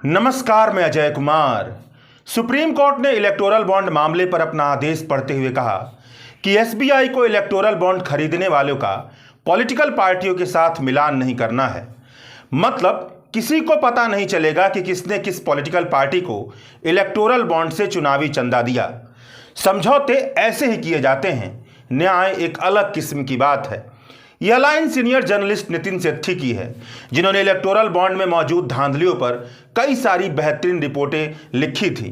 नमस्कार, मैं Ajay Kumar. Supreme court ने इलेक्टोरल बॉन्ड मामले पर अपना आदेश पढ़ते हुए कहा कि एसबीआई को इलेक्टोरल बॉन्ड खरीदने वालों का पॉलिटिकल पार्टियों के साथ मिलान नहीं करना है। मतलब किसी को पता नहीं चलेगा कि किसने किस पॉलिटिकल पार्टी को इलेक्टोरल बॉन्ड से चुनावी चंदा दिया। समझौते ऐसे ही किए जाते हैं, न्याय एक अलग किस्म की बात है। यह लाइन सीनियर जर्नलिस्ट नितिन सेठी की है, जिन्होंने इलेक्टोरल बॉन्ड में मौजूद धांधलियों पर कई सारी बेहतरीन रिपोर्टें लिखी थी।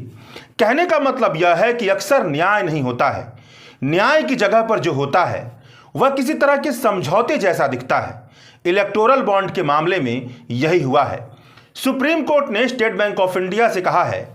कहने का मतलब यह है कि अक्सर न्याय नहीं होता है, न्याय की जगह पर जो होता है वह किसी तरह के समझौते जैसा दिखता है। इलेक्टोरल बॉन्ड के मामले में यही हुआ है। सुप्रीम कोर्ट ने स्टेट बैंक ऑफ इंडिया से कहा है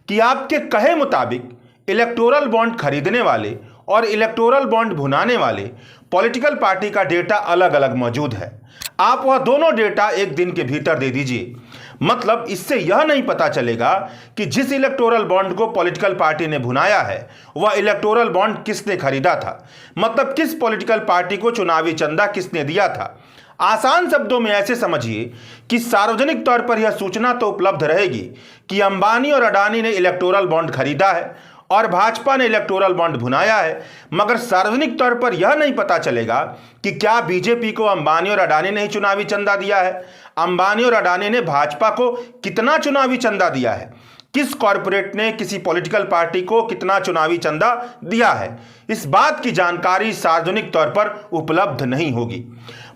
कि आपके कहे मुताबिक इलेक्टोरल बॉन्ड खरीदने वाले और इलेक्टोरल बॉन्ड भुनाने वाले पॉलिटिकल पार्टी का डेटा अलग अलग मौजूद है। आप वह दोनों डेटा एक दिन के भीतर दे दीजिए। मतलब इससे यह नहीं पता चलेगा कि जिस इलेक्टोरल बॉन्ड को पॉलिटिकल पार्टी ने भुनाया है वह इलेक्टोरल बॉन्ड किसने खरीदा था, मतलब किस पॉलिटिकल पार्टी को चुनावी चंदा किसने दिया था। आसान शब्दों में ऐसे समझिए कि सार्वजनिक तौर पर यह सूचना तो उपलब्ध रहेगी कि अंबानी और अडानी ने इलेक्टोरल बॉन्ड खरीदा है और भाजपा ने इलेक्टोरल बॉन्ड भुनाया है, मगर सार्वजनिक तौर पर यह नहीं पता चलेगा कि क्या बीजेपी को अंबानी और अडानी ने ही चुनावी चंदा दिया है, अंबानी और अडानी ने भाजपा को कितना चुनावी चंदा दिया है, किस कॉरपोरेट ने किसी पॉलिटिकल पार्टी को कितना चुनावी चंदा दिया है। इस बात की जानकारी सार्वजनिक तौर पर उपलब्ध नहीं होगी।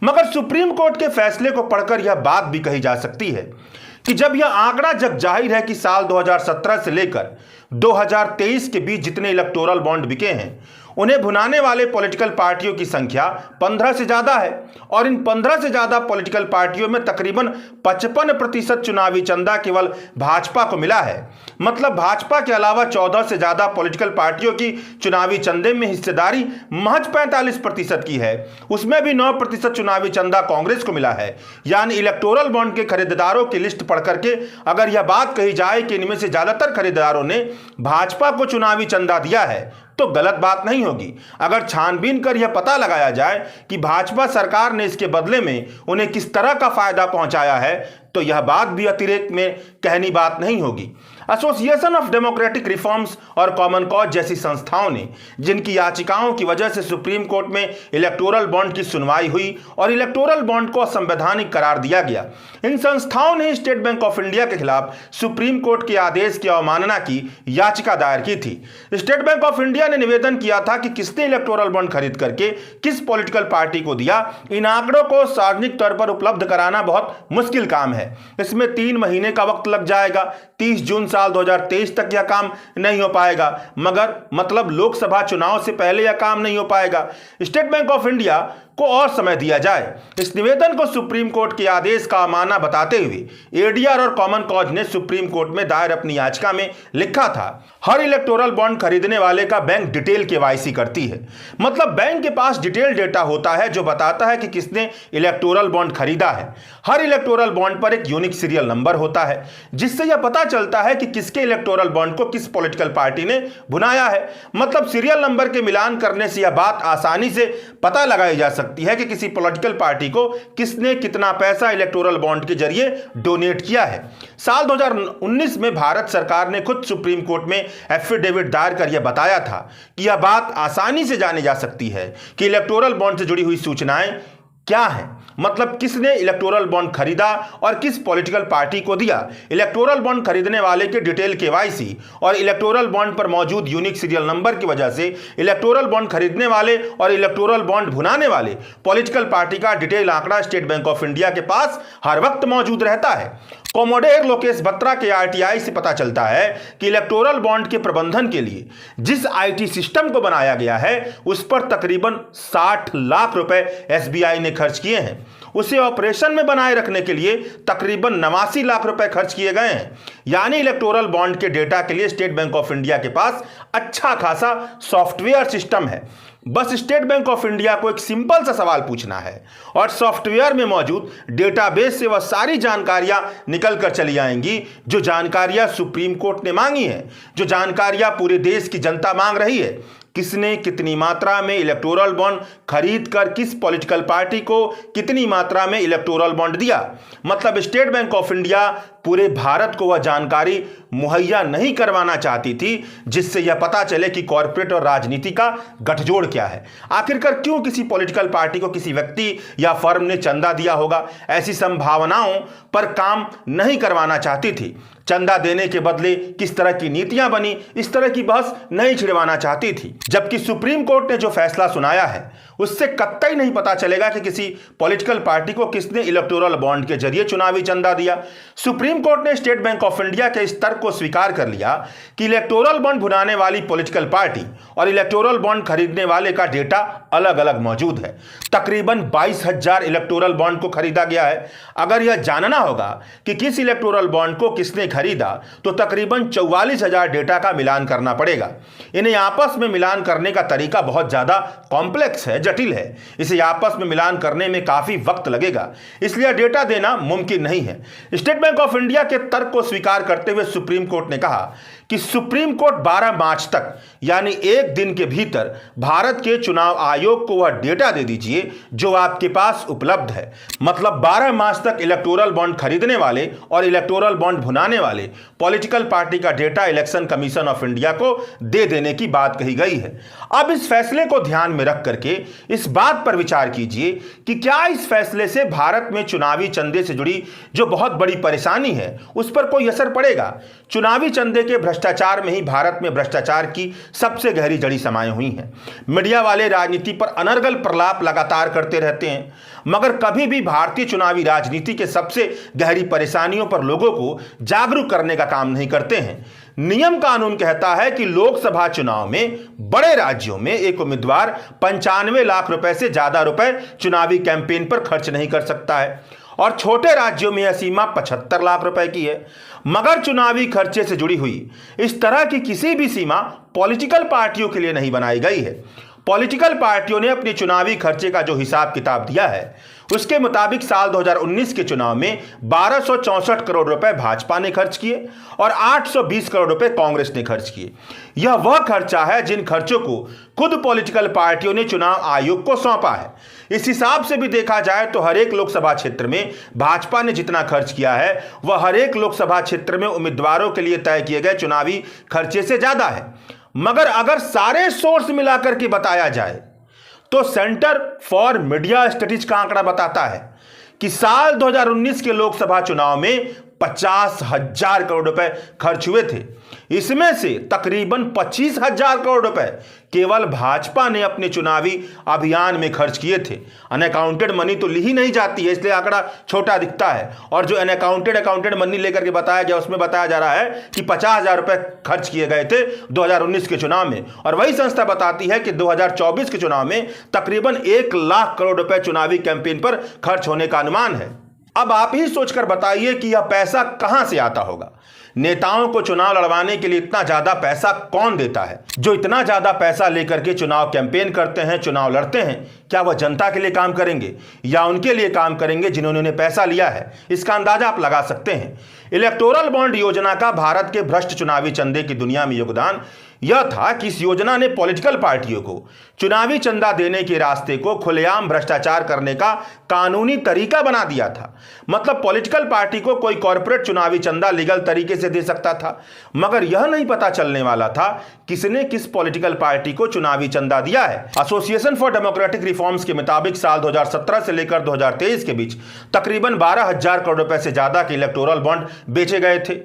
मगर सुप्रीम कोर्ट के फैसले को पढ़कर यह बात भी कही जा सकती है कि जब यह आंकड़ा जग जाहिर है कि साल 2017 से लेकर 2023 के बीच जितने इलेक्टोरल बॉन्ड बिके हैं उन्हें भुनाने वाले पॉलिटिकल पार्टियों की संख्या 15 से ज़्यादा है और इन 15 से ज़्यादा पॉलिटिकल पार्टियों में तकरीबन 55% चुनावी चंदा केवल भाजपा को मिला है। मतलब भाजपा के अलावा 14 से ज़्यादा पॉलिटिकल पार्टियों की चुनावी चंदे में हिस्सेदारी महज 45% की है, उसमें भी 9% चुनावी चंदा कांग्रेस को मिला है। यानी इलेक्टोरल बॉन्ड के खरीदारों की लिस्ट पढ़ करके अगर यह बात कही जाए कि इनमें से ज़्यादातर खरीदारों ने भाजपा को चुनावी चंदा दिया है तो गलत बात नहीं होगी। अगर छानबीन कर यह पता लगाया जाए कि भाजपा सरकार ने इसके बदले में उन्हें किस तरह का फायदा पहुंचाया है तो यह बात भी अतिरेक में कहनी बात नहीं होगी। एसोसिएशन ऑफ डेमोक्रेटिक रिफॉर्म्स और कॉमन कॉज जैसी संस्थाओं ने, जिनकी याचिकाओं की वजह से सुप्रीम कोर्ट में इलेक्टोरल बॉन्ड की सुनवाई हुई और इलेक्टोरल बॉन्ड को असंवैधानिक करार दिया गया, इन संस्थाओं ने स्टेट बैंक ऑफ इंडिया के खिलाफ सुप्रीम कोर्ट के आदेश की अवमानना की याचिका दायर की थी। स्टेट बैंक ऑफ इंडिया ने निवेदन किया था कि किसने इलेक्टोरल बॉन्ड खरीद करके किस पॉलिटिकल पार्टी को दिया, इन आंकड़ों को सार्वजनिक तौर पर उपलब्ध कराना बहुत मुश्किल काम है। इसमें 3 महीने का वक्त लग जाएगा। 30 जून साल 2023 तक यह काम नहीं हो पाएगा, मगर मतलब लोकसभा चुनाव से पहले यह काम नहीं हो पाएगा। स्टेट बैंक ऑफ इंडिया को और समय दिया जाए। इस निवेदन को सुप्रीम कोर्ट के आदेश का अमाना बताते हुए एडीआर और कॉमन कॉज ने सुप्रीम कोर्ट में दायर अपनी याचिका में लिखा था, हर इलेक्टोरल बॉन्ड खरीदने वाले का बैंक डिटेल केवाईसी करती है। मतलब बैंक के पास डिटेल डेटा होता है जो बताता है कि किसने इलेक्टोरल बॉन्ड खरीदा है। हर इलेक्टोरल बॉन्ड पर एक यूनिक सीरियल नंबर होता है जिससे यह पता चलता है कि किसके इलेक्टोरल बॉन्ड को किस पॉलिटिकल पार्टी ने भुनाया है। मतलब सीरियल नंबर के मिलान करने से यह बात आसानी से पता लगाई जा सकती है कि किसी पॉलिटिकल पार्टी को किसने कितना पैसा इलेक्टोरल बॉन्ड के जरिए डोनेट किया है। साल 2019 में भारत सरकार ने खुद सुप्रीम कोर्ट में एफिडेविट दायर कर यह बताया था कि यह बात आसानी से जानी जा सकती है कि इलेक्टोरल बॉन्ड से जुड़ी हुई सूचनाएं क्या है। मतलब किसने इलेक्टोरल बॉन्ड खरीदा और किस पॉलिटिकल पार्टी को दिया। इलेक्टोरल बॉन्ड खरीदने वाले के डिटेल केवाईसी और इलेक्टोरल बॉन्ड पर मौजूद यूनिक सीरियल नंबर की वजह से इलेक्टोरल बॉन्ड खरीदने वाले और इलेक्टोरल बॉन्ड भुनाने वाले पॉलिटिकल पार्टी का डिटेल आंकड़ा स्टेट बैंक ऑफ इंडिया के पास हर वक्त मौजूद रहता है। कॉमोडेर लोकेश बत्रा के आरटीआई से पता चलता है कि इलेक्टोरल बॉन्ड के प्रबंधन के लिए जिस आईटी सिस्टम को बनाया गया है उस पर तकरीबन 60 लाख रुपए एसबीआई ने खर्च किए हैं। उसे ऑपरेशन में बनाए रखने के लिए तकरीबन 89 लाख रुपए खर्च किए गए हैं। यानी इलेक्टोरल बॉन्ड के डेटा के लिए स्टेट बैंक ऑफ इंडिया के पास अच्छा खासा सॉफ्टवेयर सिस्टम है। बस स्टेट बैंक ऑफ इंडिया को एक सिंपल सा सवाल पूछना है और सॉफ्टवेयर में मौजूद डेटाबेस से वह सारी जानकारियां निकल कर चली आएंगी जो जानकारियां सुप्रीम कोर्ट ने मांगी हैं, जो जानकारियां पूरे देश की जनता मांग रही है। किसने कितनी मात्रा में इलेक्टोरल बॉन्ड खरीद कर किस पॉलिटिकल पार्टी को कितनी मात्रा में इलेक्टोरल बॉन्ड दिया। मतलब स्टेट बैंक ऑफ इंडिया पूरे भारत को वह जानकारी मुहैया नहीं करवाना चाहती थी जिससे यह पता चले कि कॉरपोरेट और राजनीति का गठजोड़ क्या है। आखिरकार क्यों किसी पॉलिटिकल पार्टी को किसी व्यक्ति या फर्म ने चंदा दिया होगा, ऐसी संभावनाओं पर काम नहीं करवाना चाहती थी। चंदा देने के बदले किस तरह की नीतियां बनी, इस तरह की बहस नहीं छिड़वाना चाहती थी। जबकि सुप्रीम कोर्ट ने जो फैसला सुनाया है उससे कतई नहीं पता चलेगा कि किसी पॉलिटिकल पार्टी को किसने इलेक्टोरल बॉन्ड के जरिए चुनावी चंदा दिया। सुप्रीम कोर्ट ने स्टेट बैंक ऑफ इंडिया के इस तर्क को स्वीकार कर लिया कि इलेक्टोरल बॉन्ड भुनाने वाली पॉलिटिकल पार्टी और इलेक्टोरल बॉन्ड खरीदने वाले का डेटा अलग अलग मौजूद है। तकरीबन 22,000 इलेक्टोरल बॉन्ड को खरीदा गया है। अगर यह जानना होगा कि किस इलेक्टोरल बॉन्ड को किसने खरीदा तो तकरीबन 44,000 डेटा का मिलान करना पड़ेगा। इन्हें आपस में मिलान करने का तरीका बहुत ज्यादा कॉम्प्लेक्स है, जटिल है। इसे आपस में मिलान करने में काफी वक्त लगेगा, इसलिए डेटा देना मुमकिन नहीं है। स्टेट बैंक ऑफ इंडिया के तर्क को स्वीकार करते हुए सुप्रीम कोर्ट ने कहा कि सुप्रीम कोर्ट 12 मार्च तक यानी एक दिन के भीतर भारत के चुनाव आयोग को वह डेटा दे दीजिए जो आपके पास उपलब्ध है। मतलब 12 मार्च तक इलेक्टोरल बॉन्ड खरीदने वाले और इलेक्टोरल बॉन्ड भुनाने वाले पॉलिटिकल पार्टी का data election commission of India को दे देने की बात कही गई है। अब इस फैसले को ध्यान में रख करके इस बात पर विचार कीजिए कि क्या इस फैसले से भारत में चुनावी चंदे से जुड़ी जो बहुत बड़ी परेशानी है उस पर कोई असर पड़ेगा। चुनावी चंदे के भ्रष्टाचार में ही भारत में भ्रष्टाचार की सबसे गहरी जड़ी समाई हुई है। मीडिया वाले राजनीति पर अनर्गल प्रलाप लगातार करते रहते हैं, मगर कभी भी भारतीय चुनावी राजनीति के सबसे गहरी परेशानियों पर लोगों को जागरूक करने का काम नहीं करते हैं। नियम कानून कहता है कि लोकसभा चुनाव में बड़े राज्यों में एक उम्मीदवार 95 लाख रुपए से ज्यादा रुपए चुनावी कैंपेन पर खर्च नहीं कर सकता है और छोटे राज्यों में यह सीमा 75 लाख रुपए की है। मगर चुनावी खर्चे से जुड़ी हुई इस तरह की किसी भी सीमा पॉलिटिकल पार्टियों के लिए नहीं बनाई गई है। पॉलिटिकल पार्टियों ने अपने चुनावी खर्चे का जो हिसाब किताब दिया है उसके मुताबिक साल 2019 के चुनाव में 1264 करोड़ रुपए भाजपा ने खर्च किए और 820 करोड़ रुपए कांग्रेस ने खर्च किए। यह वह खर्चा है जिन खर्चों को खुद पॉलिटिकल पार्टियों ने चुनाव आयोग को सौंपा है। इस हिसाब से भी देखा जाए तो हर एक लोकसभा क्षेत्र में भाजपा ने जितना खर्च किया है वह हर एक लोकसभा क्षेत्र में उम्मीदवारों के लिए तय किए गए चुनावी खर्चे से ज्यादा है। मगर अगर सारे सोर्स मिलाकर के बताया जाए तो सेंटर फॉर मीडिया स्टडीज का आंकड़ा बताता है कि साल 2019 के लोकसभा चुनाव में 50,000 करोड़ रुपए खर्च हुए थे। इसमें से तकरीबन 25,000 करोड़ रुपए केवल भाजपा ने अपने चुनावी अभियान में खर्च किए थे। अनअकाउंटेड मनी तो ली ही नहीं जाती है, इसलिए आंकड़ा छोटा दिखता है। और जो अनअकाउंटेड मनी लेकर के बताया गया उसमें बताया जा रहा है कि 50,000 रुपए खर्च किए गए थे 2019 के चुनाव में। और वही संस्था बताती है कि 2024 के चुनाव में तकरीबन 1 लाख करोड़ रुपए चुनावी कैंपेन पर खर्च होने का अनुमान है। अब आप ही सोचकर बताइए कि यह पैसा कहां से आता होगा। नेताओं को चुनाव लड़वाने के लिए इतना ज्यादा पैसा कौन देता है? जो इतना ज्यादा पैसा लेकर के चुनाव कैंपेन करते हैं, चुनाव लड़ते हैं, क्या वह जनता के लिए काम करेंगे या उनके लिए काम करेंगे जिन्होंने पैसा लिया है? इसका अंदाजा आप लगा सकते हैं। इलेक्टोरल बॉन्ड योजना का भारत के भ्रष्ट चुनावी चंदे की दुनिया में योगदान यह था कि इस योजना ने पॉलिटिकल पार्टियों को चुनावी चंदा देने के रास्ते को खुलेआम भ्रष्टाचार करने का कानूनी तरीका बना दिया था। मतलब पॉलिटिकल पार्टी को कोई कॉर्पोरेट चुनावी चंदा लीगल तरीके से दे सकता था, मगर यह नहीं पता चलने वाला था किसने किस पॉलिटिकल पार्टी को चुनावी चंदा दिया है। एसोसिएशन फॉर डेमोक्रेटिक रिफॉर्म्स के मुताबिक साल 2017 से लेकर 2023 के बीच तकरीबन 12,000 करोड़ रुपए से ज्यादा के इलेक्टोरल बॉन्ड बेचे गए थे।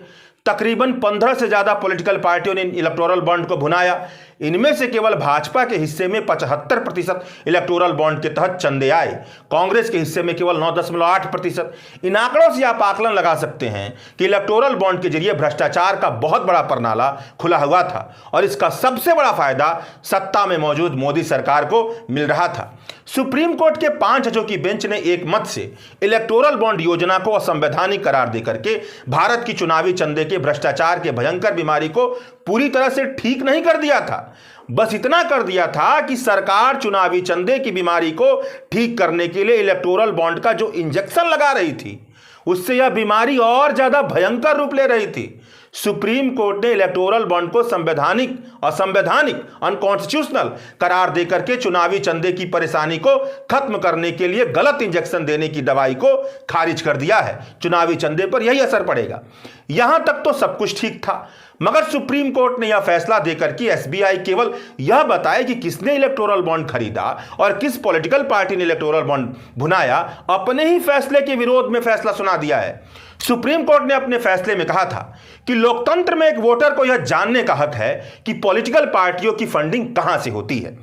तकरीबन 15 से ज्यादा पॉलिटिकल पार्टियों ने इलेक्टोरल बॉन्ड को भुनाया। इनमें से केवल भाजपा के हिस्से में 75% इलेक्टोरल बॉन्ड के तहत चंदे आए। कांग्रेस के हिस्से में केवल 9.8%। इन आंकड़ों से आप आकलन लगा सकते हैं कि इलेक्टोरल बॉन्ड के जरिए भ्रष्टाचार का बहुत बड़ा परनाला खुला हुआ था और इसका सबसे बड़ा फायदा सत्ता में मौजूद मोदी सरकार को मिल रहा था। सुप्रीम कोर्ट के 5 जजों की बेंच ने एक मत से इलेक्टोरल बॉन्ड योजना को असंवैधानिक करार देकर के भारत की चुनावी चंदे के भ्रष्टाचार के भयंकर बीमारी को पूरी तरह से ठीक नहीं कर दिया था, बस इतना कर दिया था कि सरकार चुनावी चंदे की बीमारी को ठीक करने के लिए इलेक्टोरल बॉन्ड का जो इंजेक्शन लगा रही थी उससे यह बीमारी और ज्यादा भयंकर रूप ले रही थी। सुप्रीम कोर्ट ने इलेक्टोरल बॉन्ड को संवैधानिक, असंवैधानिक, अनकॉन्स्टिट्यूशनल करार देकर के चुनावी चंदे की परेशानी को खत्म करने के लिए गलत इंजेक्शन देने की दवाई को खारिज कर दिया है। चुनावी चंदे पर यही असर पड़ेगा। यहां तक तो सब कुछ ठीक था, मगर सुप्रीम कोर्ट ने यह फैसला देकर कि एसबीआई केवल यह बताए कि किसने इलेक्टोरल बॉन्ड खरीदा और किस पॉलिटिकल पार्टी ने इलेक्टोरल बॉन्ड भुनाया, अपने ही फैसले के विरोध में फैसला सुना दिया है। सुप्रीम कोर्ट ने अपने फैसले में कहा था कि लोकतंत्र में एक वोटर को यह जानने का हक है कि पॉलिटिकल पार्टियों की फंडिंग कहां से होती है।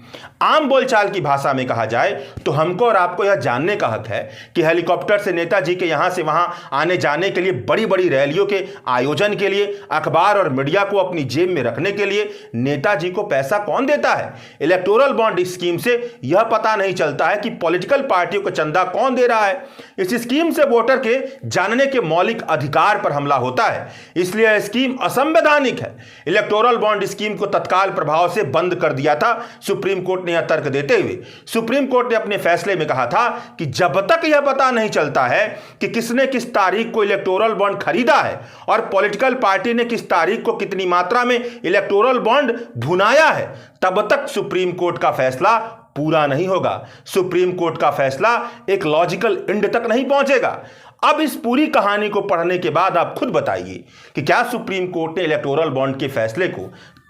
आम बोलचाल की भाषा में कहा जाए तो हमको और आपको यह जानने का हक है कि हेलीकॉप्टर से नेताजी के यहां से वहां आने जाने के लिए, बड़ी बड़ी रैलियों के आयोजन के लिए, अखबार और मीडिया को अपनी जेब में रखने के लिए नेताजी को पैसा कौन देता है। इलेक्टोरल बॉन्ड स्कीम से यह पता नहीं चलता है कि पॉलिटिकल पार्टियों को चंदा कौन दे रहा है। इस स्कीम से वोटर के जानने के मौलिक अधिकार पर हमला होता है, इसलिए यह स्कीम असंवैधानिक है। इलेक्टोरल बॉन्ड स्कीम को तत्काल प्रभाव से बंद कर दिया था सुप्रीम कोर्ट ने यह तर्क देते हुए। सुप्रीम कोर्ट ने अपने फैसले में कहा था कि जब तक यह पता नहीं चलता है कि किसने किस तारीख को इलेक्टोरल बॉन्ड खरीदा है और पॉलिटिकल पार्टी ने किस तारीख को कितनी मात्रा में इलेक्टोरल बॉन्ड भुनाया है, तब तक सुप्रीम कोर्ट का फैसला पूरा नहीं होगा। सुप्रीम कोर्ट का फैसला एक लॉजिकल एंड तक नहीं पहुंचेगा। अब इस पूरी कहानी को पढ़ने के बाद आप खुद बताइए कि क्या सुप्रीम कोर्ट ने इलेक्टोरल बॉन्ड के फैसले को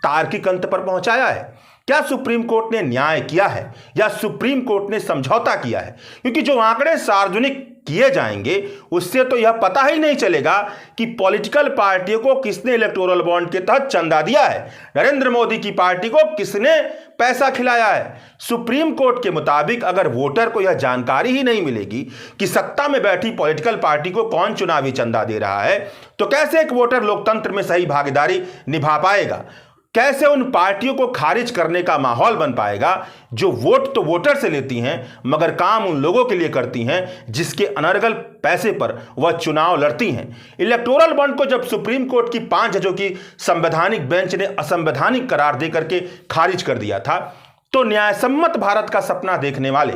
तार्किक अंत पर पहुंचाया है? क्या सुप्रीम कोर्ट ने न्याय किया है या सुप्रीम कोर्ट ने समझौता किया है? क्योंकि जो आंकड़े सार्वजनिक किए जाएंगे उससे तो यह पता ही नहीं चलेगा कि पॉलिटिकल पार्टियों को किसने इलेक्टोरल बॉन्ड के तहत चंदा दिया है, नरेंद्र मोदी की पार्टी को किसने पैसा खिलाया है। सुप्रीम कोर्ट के मुताबिक अगर वोटर को यह जानकारी ही नहीं मिलेगी कि सत्ता में बैठी पॉलिटिकल पार्टी को कौन चुनावी चंदा दे रहा है, तो कैसे एक वोटर लोकतंत्र में सही भागीदारी निभा पाएगा? कैसे उन पार्टियों को खारिज करने का माहौल बन पाएगा जो वोट तो वोटर से लेती हैं मगर काम उन लोगों के लिए करती हैं जिसके अनर्गल पैसे पर वह चुनाव लड़ती हैं। इलेक्टोरल बॉन्ड को जब सुप्रीम कोर्ट की 5 जजों की संवैधानिक बेंच ने असंवैधानिक करार देकर के खारिज कर दिया था, तो न्यायसम्मत भारत का सपना देखने वाले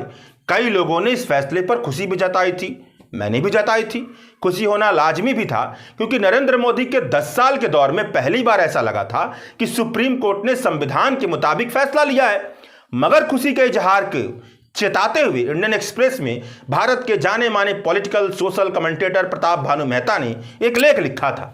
कई लोगों ने इस फैसले पर खुशी भी जताई थी, मैंने भी जताई थी। खुशी होना लाजमी भी था क्योंकि नरेंद्र मोदी के 10 साल के दौर में पहली बार ऐसा लगा था कि सुप्रीम कोर्ट ने संविधान के मुताबिक फैसला लिया है। मगर खुशी के इजहार को चेताते हुए इंडियन एक्सप्रेस में भारत के जाने माने political social commentator Pratap Bhanu Mehta ने एक लेख लिखा था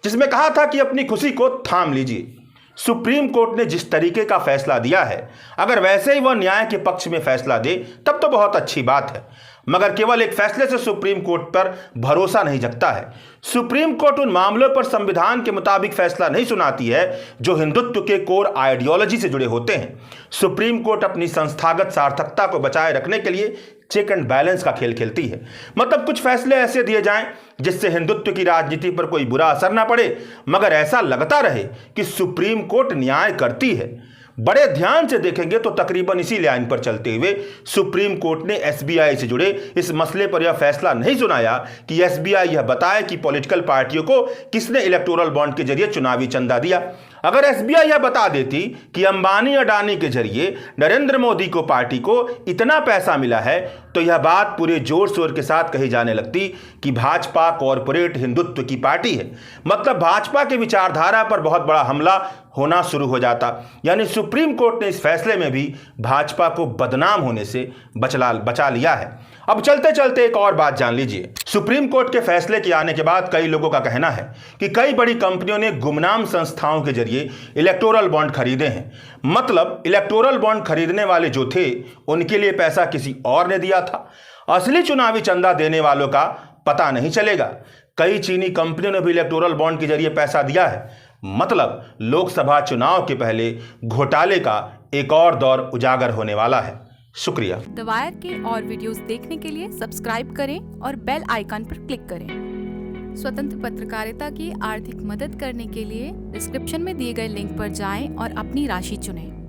जिसमें कहा था कि अपनी खुशी को थाम लीजिए। सुप्रीम कोर्ट ने जिस तरीके का फैसला दिया है, अगर वैसे ही वह न्याय के पक्ष में फैसला दे तब तो बहुत अच्छी बात है, मगर केवल एक फैसले से सुप्रीम कोर्ट पर भरोसा नहीं जगता है। सुप्रीम कोर्ट उन मामलों पर संविधान के मुताबिक फैसला नहीं सुनाती है जो हिंदुत्व के कोर आइडियोलॉजी से जुड़े होते हैं। सुप्रीम कोर्ट अपनी संस्थागत सार्थकता को बचाए रखने के लिए चेक एंड बैलेंस का खेल खेलती है। मतलब कुछ फैसले ऐसे दिए जाएं जिससे हिंदुत्व की राजनीति पर कोई बुरा असर ना पड़े, मगर ऐसा लगता रहे कि सुप्रीम कोर्ट न्याय करती है। बड़े ध्यान से देखेंगे तो तकरीबन इसी लाइन पर चलते हुए सुप्रीम कोर्ट ने एसबीआई से जुड़े इस मसले पर यह फैसला नहीं सुनाया कि एसबीआई यह बताए कि पॉलिटिकल पार्टियों को किसने इलेक्टोरल बॉन्ड के जरिए चुनावी चंदा दिया। अगर एसबीआई यह बता देती कि अंबानी अडानी के जरिए नरेंद्र मोदी को पार्टी को इतना पैसा मिला है, तो यह बात पूरे जोर शोर के साथ कही जाने लगती कि भाजपा कॉरपोरेट हिंदुत्व की पार्टी है। मतलब भाजपा की विचारधारा पर बहुत बड़ा हमला होना शुरू हो जाता। यानी सुप्रीम कोर्ट ने इस फैसले में भी भाजपा को बदनाम होने से बचा लिया है। अब चलते चलते एक और बात जान लीजिए। सुप्रीम कोर्ट के फैसले के आने के बाद कई लोगों का कहना है कि कई बड़ी कंपनियों ने गुमनाम संस्थाओं के जरिए इलेक्टोरल बॉन्ड खरीदे हैं। मतलब इलेक्टोरल बॉन्ड खरीदने वाले जो थे उनके लिए पैसा किसी और ने दिया था। असली चुनावी चंदा देने वालों का पता नहीं चलेगा। कई चीनी कंपनियों ने भी इलेक्टोरल बॉन्ड के जरिए पैसा दिया है। मतलब लोकसभा चुनाव के पहले घोटाले का एक और दौर उजागर होने वाला है। शुक्रिया। द वायर के और वीडियोस देखने के लिए सब्सक्राइब करें और बेल आइकन पर क्लिक करें। स्वतंत्र पत्रकारिता की आर्थिक मदद करने के लिए डिस्क्रिप्शन में दिए गए लिंक पर जाएं और अपनी राशि चुनें।